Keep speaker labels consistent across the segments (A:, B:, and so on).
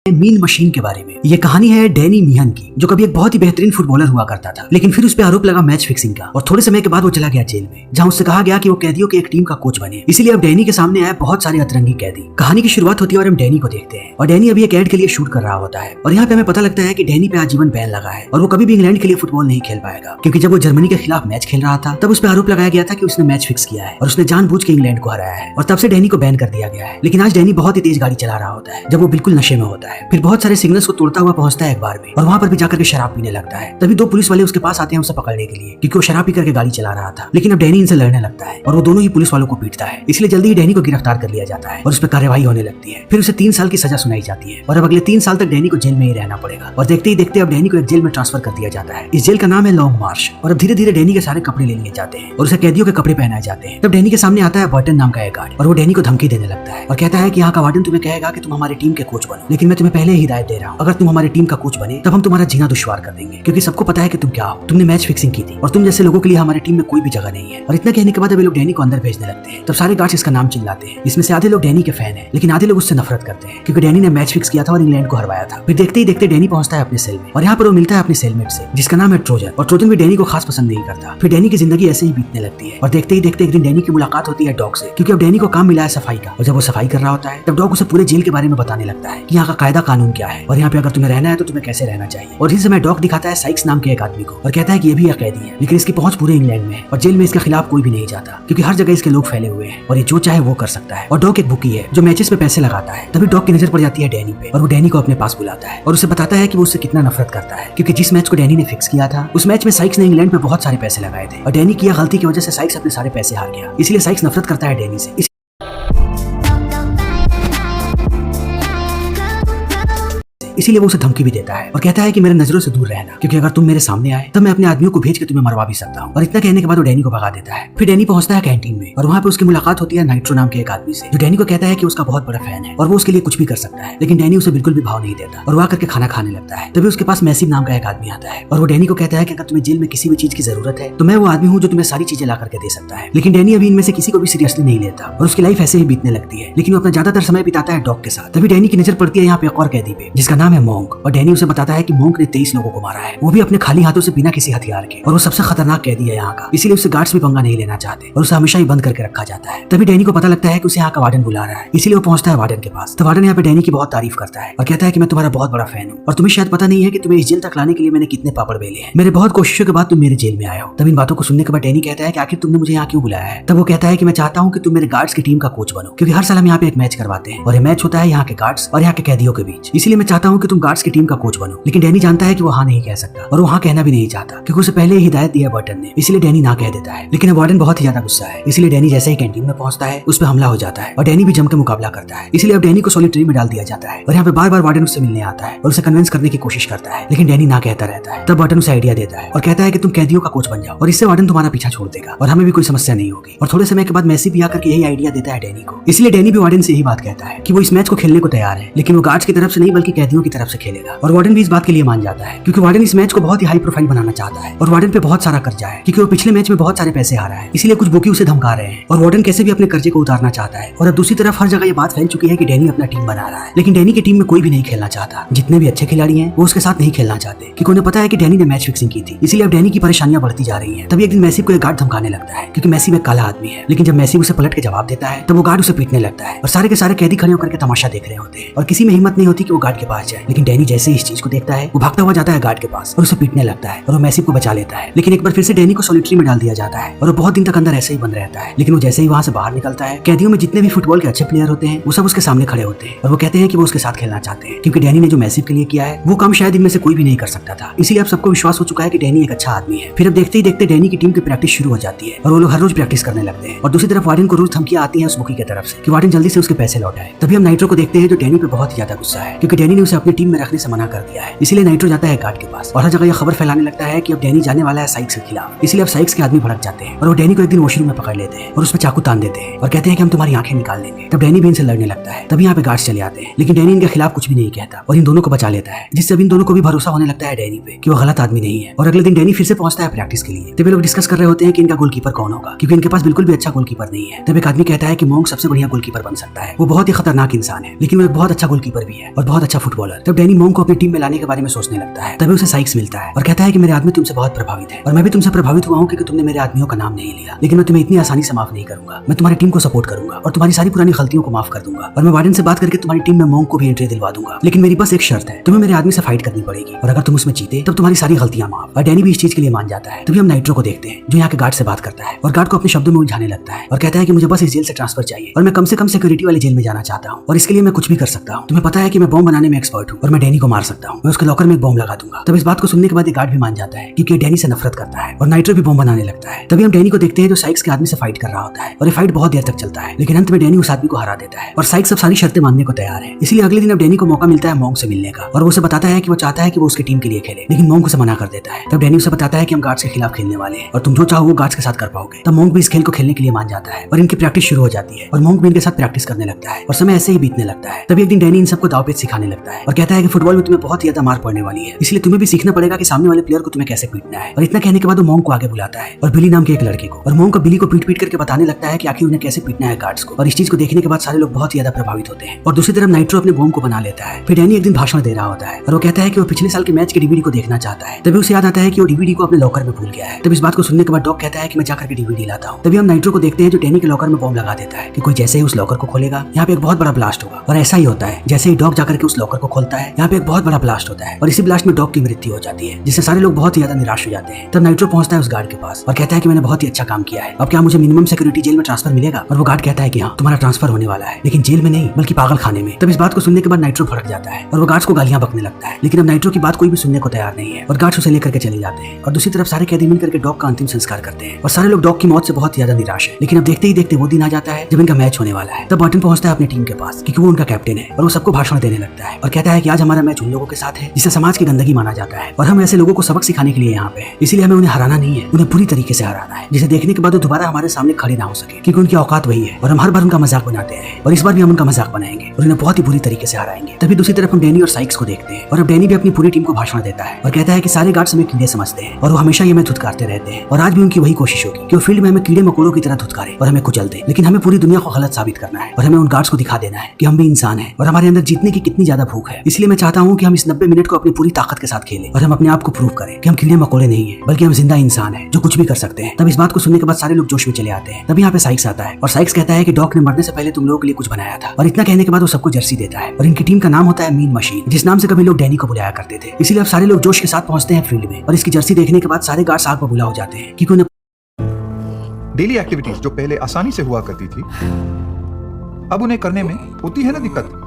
A: Mean machine के बारे में। ये कहानी है डैनी मीहन की, जो कभी एक बहुत ही बेहतरीन फुटबॉलर हुआ करता था, लेकिन फिर उस पर आरोप लगा मैच फिक्सिंग का और थोड़े समय के बाद वो चला गया जेल में, जहां उससे कहा गया कि वो कैदियों की एक टीम का कोच बने। इसीलिए अब डैनी के सामने आए बहुत सारे अतरंगी कैदी। कहानी की शुरुआत होती है और हम डैनी को देखते हैं और डैनी अभी एक एड के लिए शूट कर रहा होता है और यहाँ पे हमें पता लगता है कि डैनी पे आजीवन बैन लगा है और वो कभी भी इंग्लैंड के लिए फुटबॉल नहीं खेल पाएगा, क्योंकि जब वो जर्मनी के खिलाफ मैच खेल रहा था तब उस पर आरोप लगाया गया था कि उसने मैच फिक्स किया है और उसने जानबूझ के इंग्लैंड को हराया है और तब से डैनी को बैन कर दिया गया है। लेकिन आज डैनी बहुत ही तेज गाड़ी चला रहा होता है जब वो बिल्कुल नशे में होता है। फिर बहुत सारे सिग्नल्स को तोड़ता हुआ पहुंचता है एक बार में और वहां पर भी जाकर के शराब पीने लगता है। तभी दो पुलिस वाले उसके पास आते हैं उसे पकड़ने के लिए, क्योंकि वो शराब पी करके गाड़ी चला रहा था। लेकिन अब डैनी इनसे लड़ने लगता है और वो दोनों ही पुलिस वालों को पीटता है, इसलिए जल्दी ही डैनी को गिरफ्तार कर लिया जाता है और उस पर कार्यवाही होने लगती है। फिर उसे 3 साल की सजा सुनाई जाती है और अब अगले 3 साल तक डैनी को जेल में ही रहना पड़ेगा और देखते ही देखते अब डैनी को एक जेल में ट्रांसफर कर दिया जाता है। इस जेल का नाम है लॉन्ग मार्श और अब धीरे धीरे डैनी के सारे कपड़े ले लिए जाते हैं और उसे कैदियों के कपड़े पहनाए जाते हैं। तब डैनी के सामने आता है बर्टन नाम का एक गार्ड और वो डैनी को धमकी देने लगता है और कहता है कि यहाँ का वार्डन तुम्हें कहेगा कि तुम हमारी टीम के कोच बनो, लेकिन मैं तुम्हें पहले ही हिदायत दे रहा हूँ, अगर तुम हमारी टीम का कोच बने तब हम तुम्हारा जीना दुश्वार कर देंगे, क्योंकि सबको पता है कि तुम क्या हो, तुमने मैच फिक्सिंग की थी और तुम जैसे लोगों के लिए हमारी टीम में कोई भी जगह नहीं है। और इतना कहने के बाद वे लोग डैनी को अंदर भेजने लगते हैं। तब सारे गार्ड्स इसका नाम चिल्लाते हैं। इसमें से आधे लोग डैनी के फैन हैं, लेकिन आधे लोग उससे नफरत करते हैं, क्योंकि डैनी ने मैच फिक्स किया था और इंग्लैंड को हरवाया था। फिर देखते ही देखते डैनी पहुंचता है अपने सेल में और यहाँ पर वो मिलता है अपने सेलमेट से, जिसका नाम है ट्रोजन। और ट्रोजन भी डैनी को खास पसंद नहीं करता। फिर डैनी की जिंदगी ऐसे ही बीतने लगती है और देखते ही देखते एक दिन डैनी की मुलाकात होती है डॉग से, क्योंकि अब डैनी को काम मिला है सफाई का। और जब वो सफाई कर रहा होता है तब डॉग उसे पूरे जेल के बारे में बताने लगता है कि यहाँ का कायदा कानून क्या है और यहाँ पे अगर तुम्हें रहना है तो तुम्हें कैसे रहना चाहिए। और इस समय डॉग दिखाता है साइक्स नाम के एक आदमी को और कहता है कि ये भी एक कैदी है, लेकिन इसकी पहुंच पूरे इंग्लैंड में है और जेल में इसके खिलाफ कोई भी नहीं जाता, क्योंकि हर जगह इसके लोग फैले हुए हैं और ये जो चाहे वो कर सकता है। और डॉग एक बुकी है जो मैचेस पे पैसे लगाता है। तभी डॉग की नजर पड़ जाती है डैनी पे और वो डैनी को अपने पास बुलाता है और उसे बताता है कि वो उससे कितना नफरत करता है, क्योंकि जिस मैच को डैनी ने फिक्स किया था उस मैच में साइक्स ने इंग्लैंड पे बहुत सारे पैसे लगाए थे और डैनी की गलती की वजह से साइक्स अपने सारे पैसे हार गया। इसलिए साइक्स नफरत करता है डैनी से। इसीलिए वो उसे धमकी भी देता है और कहता है कि मेरे नजरों से दूर रहना, क्योंकि अगर तुम मेरे सामने आए तब मैं अपने आदमियों को भेज के तुम्हें मरवा भी सकता हूँ। और इतना कहने के बाद वो डैनी को भगा देता है। फिर डैनी पहुंचता है कैंटीन में और वहाँ पे उसकी मुलाकात होती है नाइट्रो नाम के एक आदमी से, जो डैनी को कहता है कि उसका बहुत बड़ा फैन है और वो उसके लिए कुछ भी कर सकता है। लेकिन डैनी उसे बिल्कुल भी भाव नहीं देता और वो आकर के खाना खाने लगता है। तभी उसके पास मैसिव नाम का एक आदमी आता है और वो डैनी को कहता है कि अगर तुम्हें जेल में किसी भी चीज की जरूरत है तो मैं वो आदमी हूँ जो तुम्हें सारी चीजें ला करके दे सकता है। लेकिन डैनी अभी इनमें से किसी को भी सीरियसली नहीं लेता और उसकी लाइफ ऐसे ही बीतने लगती है, लेकिन वो अपना ज्यादातर समय बिताता है डॉग के साथ। तभी डैनी की नजर पड़ती है यहाँ पे एक और कैदी पे, जिसका नाम है मोंक। और डैनी उसे बताता है कि मोंक ने 23 लोगों को मारा है, वो भी अपने खाली हाथों से बिना किसी हथियार के, और वो सबसे खतरनाक कैदी है यहाँ का, इसीलिए उससे गार्ड्स भी पंगा नहीं लेना चाहते और उसे हमेशा ही बंद करके रखा जाता है। तभी डैनी को पता लगता है कि उसे यहाँ का वार्डन बुला रहा है, इसीलिए वो पहुंचता है वार्डन के पास। तो वार्डन यहाँ पे डैनी की बहुत तारीफ करता है और कहता है कि मैं तुम्हारा बहुत बड़ा फैन हूँ और तुम्हें शायद पता नहीं है कि तुम्हें इस जेल तक लाने के लिए मैंने कितने पापड़ बेले हैं। मेरे बहुत कोशिशों के बाद तुम मेरे जेल में आए हो। तब इन बातों को सुनने के बाद डैनी कहता है कि आखिर तुमने मुझे यहाँ क्यों बुलाया है। तब वो कहता है कि मैं चाहता हूँ कि तुम मेरे गार्ड्स की टीम का कोच बनो, क्योंकि हर साल हम यहाँ पे एक मैच करवाते हैं और ये मैच होता है यहाँ के गार्ड्स और यहाँ के कैदियों के बीच, इसलिए मैं चाहता हूँ कि तुम गार्ड्स की टीम का कोच बनो। लेकिन डैनी जानता है कि वो हाँ नहीं कह सकता और वो हाँ कहना भी नहीं चाहता, क्योंकि उसे पहले ही हिदायत दिया बर्टन ने, इसलिए डैनी ना कह देता है। लेकिन वार्डन बहुत ही ज्यादा गुस्सा है, इसलिए डैनी जैसे ही कैंटीन में पहुंचता है उस पर हमला हो जाता है और डैनी भी जम के मुकाबला करता है। इसलिए अब डैनी को सॉलिटरी में डाल दिया जाता है और यहाँ पे बार बार वार्डन उससे मिलने आता है और उसे कन्विंस करने की कोशिश करता है, लेकिन डैनी ना कहता रहता है। तब वार्डन उसे आइडिया देता है और कहता है कि तुम कैदियों का कोच बन जाओ और इससे वार्डन तुम्हारा पीछा छोड़ देगा और हमें भी कोई समस्या नहीं होगी। और थोड़े समय के बाद मैसी भी आकर के यही आइडिया देता है डैनी को, इसलिए डैनी भी वार्डन से यही बात कहता है कि वो इस मैच को खेलने को तैयार है, लेकिन वो गार्ड्स की तरफ से नहीं बल्कि कैदियों की तरफ से खेलेगा। और वार्डन भी इस बात के लिए मान जाता है, क्योंकि वार्डन इस मैच को बहुत ही हाई प्रोफाइल बनाना चाहता है और वार्डन पे बहुत सारा कर्जा है, क्योंकि वो पिछले मैच में बहुत सारे पैसे हारा है, इसलिए कुछ बुकी उसे धमका रहे हैं और वार्डन कैसे भी अपने कर्जे को उतारना चाहता है। और अब दूसरी तरफ हर जगह ये बात फैल चुकी है कि डैनी अपना टीम बना रहा है, लेकिन डैनी की टीम में कोई भी नहीं खेलना चाहता। जितने भी अच्छे खिलाड़ी हैं वो उसके साथ नहीं खेलना चाहते, क्योंकि उन्हें पता है कि डैनी ने मैच फिक्सिंग की थी, इसलिए अब डैनी की परेशानियां बढ़ती जा रही हैं। तभी एक दिन मैसी को एक गार्ड धमकाने लगता है, क्योंकि मैसी एक काला आदमी है, लेकिन जब मैसी उसे पलट के जवाब देता है तो वो गार्ड उसे पीटने लगता है और सारे के सारे कैदी खड़े होकर के तमाशा देख रहे होते हैं और किसी में हिम्मत नहीं होती कि वो गार्ड के पास जाए। लेकिन डैनी जैसे ही इस चीज को देखता है वो भागता हुआ जाता है गार्ड के पास और उसे पीटने लगता है और वो मैसी को बचा लेता है। लेकिन एक बार फिर से डैनी को सॉलिटरी में डाल दिया जाता है और वो बहुत दिन तक अंदर ऐसे ही बंद रहता है। लेकिन वो जैसे ही वहां से बाहर निकलता है, कैदियों में जितने भी फुटबॉल के अच्छे प्लेयर होते हैं वो सब उसके सामने खड़े होते हैं और वो कहते हैं कि वो उसके साथ खेलना चाहते हैं, क्योंकि डैनी ने जो मैसिव के लिए किया है वो काम शायद इनमें से कोई भी नहीं कर सकता था। इसीलिए अब सबको विश्वास हो चुका है कि डैनी एक अच्छा आदमी है। फिर अब देखते ही देखते डैनी की टीम की प्रैक्टिस शुरू हो जाती है और वो लोग हर रोज प्रैक्टिस करने लगते हैं। और दूसरी तरफ वार्डन को रोज धमकियां आती है उस बुकी की तरफ से कि वार्डन जल्दी से उसके पैसे लौटाए। तभी हम नाइट्रो को देखते हैं जो डैनी पे बहुत ही ज्यादा गुस्सा है, क्योंकि डैनी ने उसे अपनी टीम में रखने से मना कर दिया है। इसलिए नाइट्रो जाता है गार्ड के पास और हर जगह यह खबर फैलाने लगता है कि अब डैनी जाने वाला है साइक्स के खिलाफ। इसलिए अब साइक्स के आदमी भड़क जाते हैं और वो डैनी को एक दिन वॉशरूम में पकड़ लेते हैं और उसमें चाकू तान देते हैं और कहते हैं कि हम तुम्हारी आंखें निकाल देंगे। तब डैनी भी इनसे लड़ने लगता है। तभी यहाँ पे गार्ड्स चले आते हैं, लेकिन डैनी इनके खिलाफ कुछ भी नहीं कहता और इन दोनों को बचा लेता है, जिससे अब इन दोनों को भी भरोसा होने लगता है डैनी पे कि वो गलत आदमी नहीं है। और अगले दिन डैनी फिर से पहुंचता है प्रैक्टिस के लिए। तब लोग डिस्कस कर रहे होते हैं कि इनका गोलकीपर कौन होगा, क्योंकि इनके पास बिल्कुल भी अच्छा गोलकीपर नहीं है। तब एक आदमी कहता है कि मोंक सबसे बढ़िया गोलकीपर बन सकता है, वो बहुत ही खतरनाक इंसान है, लेकिन वो एक बहुत अच्छा गोलकीपर भी है और बहुत अच्छा फुटबॉलर। $100। तब डैनी मोंग को अपनी टीम में लाने के बारे में सोचने लगता है। तभी उसे साइक्स मिलता है और कहता है कि मेरे आदमी तुमसे बहुत प्रभावित है और मैं भी तुमसे प्रभावित हुआ हूँ क्योंकि तुमने मेरे आदमियों का नाम नहीं लिया, लेकिन मैं तुम्हें इतनी आसानी से माफ नहीं करूंगा। मैं तुम्हारी टीम को सपोर्ट करूंगा और तुम्हारी सारी पुरानी गलतियों को माफ कर दूंगा और मैं वार्डन से बात करके तुम्हारी टीम में मोंग को भी एंट्री दिलवा दूंगा, लेकिन मेरी बस एक शर्त है, तुम्हें मेरे आदमी से फाइट करनी पड़ेगी और अगर तुम उसमें जीते तब तुम्हारी सारी गलतियां माफ। और डैनी भी इस चीज के लिए मान जाता है। तभी हम नाइट्रो को देखते हैं जो यहाँ के गार्ड से बात करता है और गार्ड को अपने शब्दों में उलझाने लगता है और कहता है कि मुझे बस इस जेल से ट्रांसफर चाहिए और मैं कम से कम सिक्योरिटी वाली जेल में जाना चाहता हूँ और इसके लिए मैं कुछ भी कर सकता हूँ। तुम्हें पता है कि मैं बॉम्ब बनाने में एक्सपर्ट हूँ और मैं डैनी को मार सकता हूँ, मैं उसके लॉकर में एक बॉम्ब लगा दूंगा। तब इस बात को सुनने के बाद एक गार्ड भी मान जाता है क्योंकि डैनी से नफरत करता है और नाइट्रो भी बॉम्ब बनाने लगता है। तभी हम डैनी को देखते हैं जो साइक्स के आदमी से फाइट कर रहा होता है और ये फाइट बहुत देर तक चलता है, लेकिन अंत में डैनी उस आदमी को हरा देता है और साइक्स सब सारी शर्तें मानने को तैयार है। इसलिए अगले दिन अब डैनी को मौका मिलता है मोंग से मिलने का और वो उसे बताता है कि वो चाहता है कि वो उसकी टीम के लिए खेले, लेकिन मोंग उसे मना कर देता है। तब डैनी उसे बताता है कि हम गार्ड्स के खिलाफ खेलने वाले हैं और तुम जो चाहो वो गार्ड्स के साथ कर पाओगे। तब मोंग भी इस खेल को खेलने के लिए मान जाता है और इनकी प्रैक्टिस शुरू हो जाती है और मोंग भी इनके साथ प्रैक्टिस करने लगता है और समय ऐसे ही बीतने लगता है। तभी एक दिन डैनी इन सबको दाव पेच सिखाने लगता है और कहता है कि फुटबॉल में तुम्हें बहुत ज्यादा मार पड़ने वाली है, इसलिए तुम्हें भी सीखना पड़ेगा कि सामने वाले प्लेयर को तुम्हें कैसे पीटना है। और इतना कहने के बाद वो मोंग को आगे बुलाता है और बिली नाम के एक लड़के को, और मोंग को बिली को पीट पीट करके बताने लगता है कि आखिर उन्हें कैसे पीटना है गार्ड्स को। और इस चीज को देखने के बाद सारे लोग बहुत ज्यादा प्रभावित होते हैं। और दूसरी तरफ नाइट्रो अपने बॉम्ब को बना लेता है। फिर डैनी एक दिन भाषण दे रहा होता है और वो कहता है कि वो पिछले साल के मैच के डीवीडी को देखना चाहता है। तभी उसे याद आता है कि वो डीवीडी को अपने लॉकर में भूल गया है। तब इस बात को सुनने के बाद डॉग कहता है कि मैं जाकर के डीवीडी लाता हूँ। तभी हम नाइट्रो को देखते हैं जो डैनी के लॉकर में बॉम्ब लगा देता है कि कोई जैसे ही उस लॉकर को खोलेगा यहाँ पे एक बहुत बड़ा ब्लास्ट होगा। और ऐसा ही होता है, जैसे ही डॉग जाकर के उस लॉकर को खोलता है यहाँ पे एक बहुत बड़ा ब्लास्ट होता है और इसी ब्लास्ट में डॉग की मृत्यु हो जाती है, जिससे सारे लोग बहुत ज्यादा निराश हो जाते हैं। तब नाइट्रो पहुंचता है उस गार्ड के पास और कहता है कि मैंने बहुत ही अच्छा काम किया है, अब क्या मुझे मिनिमम सिक्योरिटी जेल में ट्रांसफर मिलेगा? और वो गार्ड कहता है कि हाँ तुम्हारा ट्रांसफर होने वाला है, लेकिन जेल में नहीं बल्कि पागल खाने में। तब इस बात को सुनने के बाद नाइट्रो भड़क जाता है और वो गार्ड्स को गालियां बकने लगता है, लेकिन अब नाइट्रो की बात कोई भी सुनने को तैयार नहीं है और गार्ड्स उसे लेकर के चले जाते हैं। और दूसरी तरफ सारे कैदी मिलकर के डॉग का अंतिम संस्कार करते हैं और सारे लोग डॉग की मौत से बहुत ज्यादा निराश है। लेकिन अब देखते ही देखते वो दिन आ जाता है जब इनका मैच होने वाला है। तब बर्टन पहुंचता है अपनी टीम के पास क्योंकि वो उनका कैप्टन है और वो सबको भाषण देने लगता है और कहता है कि आज हमारा मैच उन लोगों के साथ है जिसे समाज की गंदगी माना जाता है और हम ऐसे लोगों को सबक सिखाने के लिए यहाँ पे हैं, इसलिए हमें उन्हें हराना नहीं है, उन्हें पूरी तरीके से हराना है, जिसे देखने के बाद वो दोबारा हमारे सामने खड़े ना हो सके क्योंकि उनकी औकात वही है और हम हर बार उनका मजाक बनाते हैं और इस बार भी हम उनका मजाक बनाएंगे और उन्हें बहुत ही बुरी तरीके से हराएंगे। तभी दूसरी तरफ हम डैनी और साइक्स को देखते हैं और अब डैनी भी अपनी पूरी टीम को भाषण देता है और कहता है कि सारे गार्ड्स हमें कीड़े समझते हैं और वो हमेशा ये हमें धुतकारते रहते हैं और आज भी उनकी वही कोशिश होगी कि वो फील्ड में हमें कीड़े मकोड़ों की तरह धुतकारे और हमें कुचल दे, लेकिन हमें पूरी दुनिया को गलत साबित करना है और हमें उन गार्ड्स को दिखा देना है कि हम भी इंसान हैं और हमारे अंदर जीतने की कितनी ज्यादा भूख है। इसलिए मैं चाहता हूँ कि हम इस 90 मिनट को अपनी पूरी ताकत के साथ खेलें और हम अपने आप को प्रूव करें कि हम कीड़े मकोड़े नहीं है बल्कि हम जिंदा इंसान है जो कुछ भी कर सकते हैं। तब इस बात को सुनने के बाद सारे लोग जोश में चले आते हैं। तब यहाँ पे साइक्स आता है और साइक्स कहता है कि डॉग ने मरने से पहले तुम लोगों के लिए कुछ बनाया था और इतना कहने के बाद वो सबको जर्सी देता है और इनकी टीम का नाम होता है मीन मशीन, जिस नाम से कभी लोग डैनी को बुलाया करते थे। इसीलिए अब सारे लोग जोश के साथ पहुंचते हैं फील्ड में और इसकी जर्सी देखने के बाद सारे गार्ड्स आग बबूला हो जाते हैं क्योंकि उन्हें
B: डेली एक्टिविटीज जो पहले आसानी से हुआ करती थी अब उन्हें करने में होती है ना दिक्कत।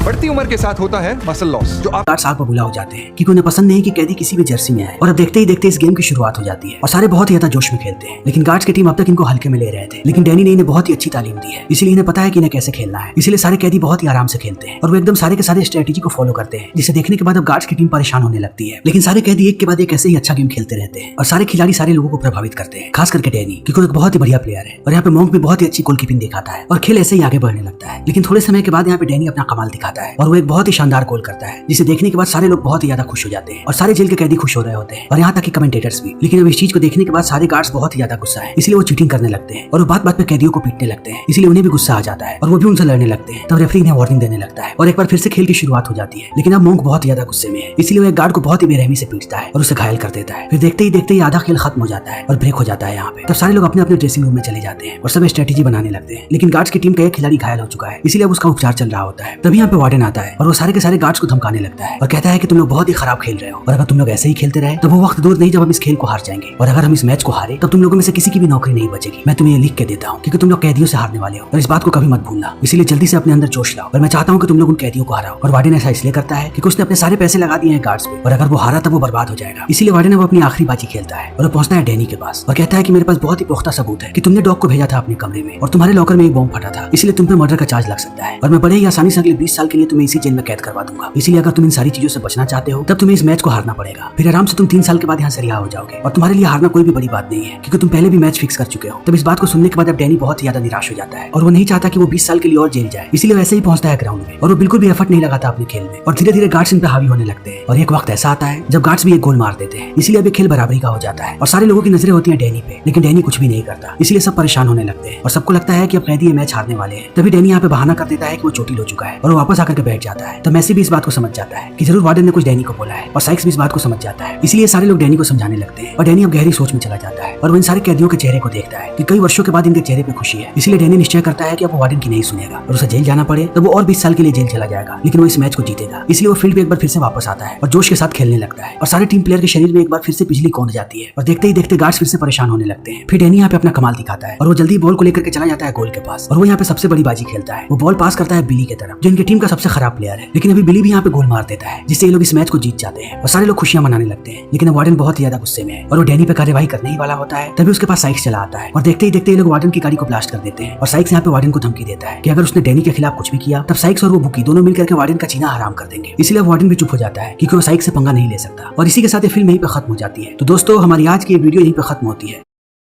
B: बढ़ती उम्र के साथ होता है मसल लॉस जो आप
A: गार्ड्स आग बबूला हो जाते हैं क्योंकि उन्हें पसंद नहीं कि कैदी किसी भी जर्सी में आए। और अब देखते ही देखते इस गेम की शुरुआत हो जाती है और सारे बहुत ज्यादा जोश में खेलते हैं, लेकिन गार्ड्स की टीम अब तक इनको हल्के में ले रहे थे, लेकिन डैनी ने इन्हें बहुत ही अच्छी तालीम दी है, इसलिए इन्हें पता है कि इन्हें कैसे खेलना है। इसलिए सारे कैदी बहुत ही आराम से खेलते हैं और वो एकदम सारे के सारे स्ट्रेटेजी को फॉलो करते हैं, जिसे देखने के बाद अब गार्ड्स की टीम परेशान होने लगती है। लेकिन सारे कैदी एक के बाद एक ऐसे ही अच्छा गेम खेलते रहते हैं और सारे खिलाड़ी सारे लोगों को प्रभावित करते हैं, खास करके डैनी क्योंकि वो एक बहुत ही बढ़िया प्लेयर है और यहाँ पे मोंग भी बहुत ही अच्छी गोलकीपिंग दिखाता है और खेल ऐसे ही आगे बढ़ने लगता है। लेकिन थोड़े समय के बाद यहाँ पे डैनी अपना कमाल दिखाता है और वो एक बहुत ही शानदार गोल करता है, जिसे देखने के बाद सारे लोग बहुत ही ज्यादा खुश हो जाते हैं और सारे जेल के कैदी खुश हो रहे होते हैं और यहाँ तक कि कमेंटेटर्स भी। लेकिन अब इस चीज को देखने के बाद सारे गार्ड्स बहुत ही ज्यादा गुस्सा है, इसलिए वो चीटिंग करने लगते हैं और वो बात बात पे कैदियों को पीटने लगते हैं, इसलिए उन्हें भी गुस्सा आ जाता है और वो भी उनसे लड़ने लगते हैं। तब रेफरी इन्हें वार्निंग देने लगता है और एक बार फिर से खेल की शुरुआत हो जाती है। लेकिन अब मोंग बहुत ज्यादा गुस्से में है, इसलिए वो एक गार्ड को बहुत ही बेरहमी से पीटता है और उसे घायल कर देता है। फिर देखते ही आधा खेल खत्म हो जाता है और ब्रेक हो जाता है यहाँ पे। तब सारे लोग अपने अपने ड्रेसिंग रूम में चले जाते हैं और सब स्ट्रेटेजी बनाने लगते हैं, लेकिन गार्ड्स की टीम का एक खिलाड़ी घायल हो चुका है, इसलिए अब उसका उपचार चल रहा होता है। तभी यहाँ पे वार्डन आता है और वो सारे के सारे गार्ड्स को धमकाने लगता है और कहता है कि तुम लोग बहुत ही खराब खेल रहे हो और अगर तुम लोग ऐसे ही खेलते रहे तो वो वक्त दूर नहीं जब हम इस खेल को हार जाएंगे और अगर हम इस मैच को हारे तब तुम लोगों में से किसी की भी नौकरी नहीं बचेगी। मैं तुम्हें ये लिख के देता हूँ क्योंकि तुम लोग कैदियों से हारने वाले हो और इस बात को कभी मत भूलना, इसीलिए जल्दी से अपने अंदर जोश लाओ और मैं चाहता हूँ कि तुम लोग उन कैदियों को हराओ। और वार्डन ऐसा इसलिए करता है क्योंकि उसने अपने सारे पैसे लगा दिए हैं गार्ड्स पे और अगर वो हारा तब वो बर्बाद हो जाएगा, इसीलिए वार्डन वो अपनी आखिरी बाजी खेलता है और वो पहुंचता है डैनी के पास और कहता है कि मेरे पास बहुत ही पुख्ता सबूत है कि तुमने डॉग को भेजा था अपने कमरे में और तुम्हारे लॉकर में एक बॉम्ब फटा था, इसलिए तुम पे मर्डर का चार्ज लग सकता है और मैं बड़े ही आसानी से अगले 20 साल के लिए तुम्हें इसी जेल में कैद करवा दूंगा। इसलिए अगर तुम इन सारी चीजों से बचना चाहते हो तब तुम्हें इस मैच को हारना पड़ेगा, फिर आराम से तुम 3 साल के बाद यहाँ से रिहा हो जाओगे और तुम्हारे लिए हारना कोई भी बड़ी बात नहीं है क्योंकि तुम पहले भी मैच फिक्स कर चुके हो। तब इस बात को सुनने के बाद अब डैनी बहुत ज्यादा निराश हो जाता है और वो नहीं चाहता कि वो 20 साल के लिए और जेल जाए, इसलिए वैसे ही पहुंचता है ग्राउंड में और वो बिल्कुल भी एफर्ट नहीं लगाता अपने खेल में और धीरे धीरे गार्ड्स इन पे हावी होने लगते हैं और एक वक्त ऐसा आता है जब गार्ड्स भी एक गोल मार देते हैं, इसलिए अब ये खेल बराबरी का हो जाता है और सारे लोगों की नजरें होती है डैनी पे, लेकिन डैनी कुछ भी नहीं करता, इसलिए सब परेशान होने लगते हैं और सबको लगता है कि अब कैदी ये मैच हारने वाले हैं। तभी डैनी यहाँ पे बहाना कर देता है कि वो चोटिल हो चुका है और वो वापस वापस आकर के बैठ जाता है। तब मैसी भी इस बात को समझ जाता है कि जरूर वार्डन ने कुछ डैनी को बोला है और साइक्स भी इस बात को समझ जाता है। इसलिए सारे लोग डैनी को समझाने लगते हैं और डैनी अब गहरी सोच में चला जाता है और वो इन सारे कैदियों के चेहरे को देखता है कि कई वर्षों के बाद इनके चेहरे पे खुशी है। इसलिए डैनी निश्चय करता है कि अब वो वार्डन की नहीं सुनेगा और उसे जेल जाना पड़े तो वो और 20 साल के लिए जेल चला जाएगा, लेकिन वो इस मैच को जीतेगा। इसलिए वो फील्ड पे एक बार फिर से वापस आता है और जोश के साथ खेलने लगता है और सारे टीम प्लेयर के शरीर में एक बार फिर से बिजली कौंध जाती है और देखते ही देखते गार्ड्स फिर से परेशान होने लगते हैं। फिर डैनी यहाँ पे अपना कमाल दिखाता है और वो जल्दी बॉल को लेकर के चला जाता है गोल के पास और वो यहाँ पे सबसे बड़ी बाजी खेलता है। वो बॉल पास करता है बिली की तरफ जो इनकी टीम का सबसे खराब प्लेयर है, लेकिन अभी बिली भी यहाँ पे गोल मार देता है जिससे ये लोग इस मैच को जीत जाते हैं और सारे लोग खुशियां मनाने लगते हैं। लेकिन अब वार्डन बहुत ही ज्यादा गुस्से में है और वो डैनी पे कार्यवाही करने ही वाला होता है। तभी उसके पास साइक्स चला आता है और देखते ही देखते ये लोग वार्डन की गाड़ी को ब्लास्ट कर देते हैं और साइक्स यहाँ पे वार्डन को धमकी देता है कि अगर उसने डैनी के खिलाफ कुछ भी किया तब साइक्स और वो बुकी दोनों मिलकर के वार्डन का जीना हराम कर देंगे। इसलिए वार्डन भी चुप हो जाता है क्योंकि वो साइक्स से पंगा नहीं ले सकता और इसी के साथ ये फिल्म यहीं पे खत्म हो जाती है। तो दोस्तों हमारी आज की ये वीडियो यहीं पे खत्म होती है।